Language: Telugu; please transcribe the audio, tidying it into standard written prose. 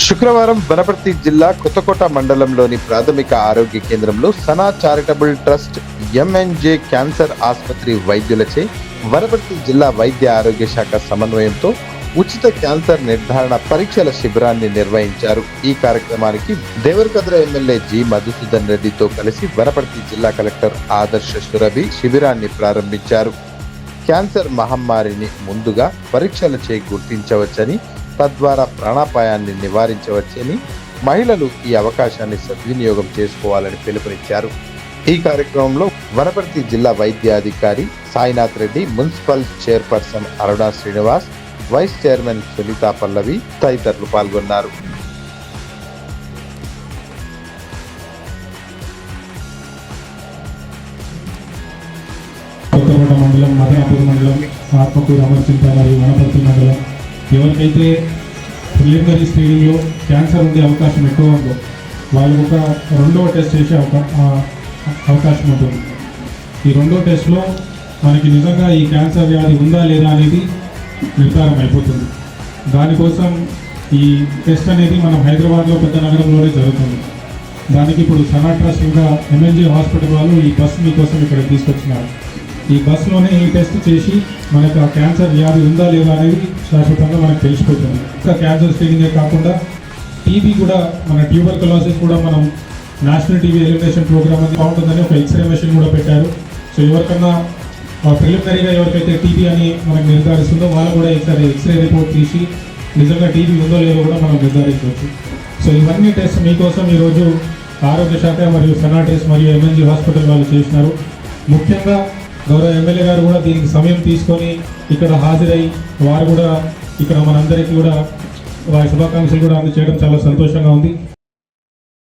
శుక్రవారం వనపర్తి జిల్లా కొత్తకోట మండలంలోని ప్రాథమిక ఆరోగ్య కేంద్రంలో Sana charitable trust MNJ cancer ఆసుపత్రి వైద్యులచే వనపర్తి జిల్లా వైద్య ఆరోగ్య శాఖ సమన్వయంతో ఉచిత క్యాన్సర్ నిర్ధారణ పరీక్షల శిబిరాన్ని నిర్వహించారు. ఈ కార్యక్రమానికి దేవరకద్ర ఎమ్మెల్యే జి మధుసూదన్ రెడ్డితో కలిసి వనపర్తి జిల్లా కలెక్టర్ ఆదర్శ సురభి శిబిరాన్ని ప్రారంభించారు. క్యాన్సర్ మహమ్మారిని ముందుగా పరీక్షలచే గుర్తించవచ్చని, తద్వారా ప్రాణాపాయాన్ని నివారించవచ్చని మహిళలు ఈ అవకాశాన్ని సద్వినియోగం చేసుకోవాలని పిలుపునిచ్చారు. ఈ కార్యక్రమంలో వనపర్తి జిల్లా వైద్యాధికారి Sainath Reddy, municipal chairperson Aruna Srinivas, vice chairman Sunitha Pallavi తదితరులు పాల్గొన్నారు. కొత్తకోట మండలం, మదనాపూర్ మండలం, ఆత్మకూరు, అమర్చింత మరియు వనపర్తి మండలం ఎవరికైతే ప్రిలిమినరీ స్క్రీనింగ్లో క్యాన్సర్ ఉండే అవకాశం ఎక్కువ ఉందో వాళ్ళకు ఒక రెండవ టెస్ట్ చేసే అవకాశం ఉంటుంది. ఈ రెండవ టెస్ట్లో మనకి నిజంగా ఈ క్యాన్సర్ వ్యాధి ఉందా లేదా అనేది నిర్ధారణ అయిపోతుంది. దానికోసం ఈ టెస్ట్ అనేది మనం హైదరాబాద్లో పెద్ద నగరంలోనే జరుగుతుంది. దానికి ఇప్పుడు సనా ట్రస్ట్ ఇంకా ఎంఎన్జే హాస్పిటల్ వాళ్ళు ఈ బస్ మీకోసం ఇక్కడ తీసుకొచ్చినారు. ఈ బస్సులోనే ఈ టెస్ట్ చేసి మనకు ఆ క్యాన్సర్ వ్యాధి ఉందా లేదా అనేది శాశ్వతంగా మనకు తెలిసిపోతుంది. ఇంకా క్యాన్సర్ స్క్రీనింగే కాకుండా టీబీ కూడా, మన ట్యూబర్కులోసిస్ కూడా మనం నేషనల్ టీబీ ఎలిమినేషన్ ప్రోగ్రామ్ అని బాగుంటుందని ఒక ఎక్స్రే మెషిన్ కూడా పెట్టారు. సో ఎవరికన్నా ప్రిలిమినరీగా ఎవరికైతే టీబీ అని మనకు నిర్ధారిస్తుందో వాళ్ళు కూడా ఒకసారి ఎక్స్రే రిపోర్ట్ తీసి నిజంగా టీబీ ఉందో లేదో కూడా మనం నిర్ధారించవచ్చు. సో ఇవన్నీ టెస్ట్ మీకోసం ఈరోజు ఆరోగ్య శాఖ మరియు సనా టెస్ట్ మరియు ఎంఎన్జీ హాస్పిటల్ వాళ్ళు చేసినారు. ముఖ్యంగా గౌరవ ఎమ్మెల్యే గారు కూడా దీనికి సమయం తీసుకొని ఇక్కడ హాజరై వారు కూడా ఇక్కడ మనందరికీ కూడా వారి శుభాకాంక్షలు కూడా అందజేయడం చాలా సంతోషంగా ఉంది.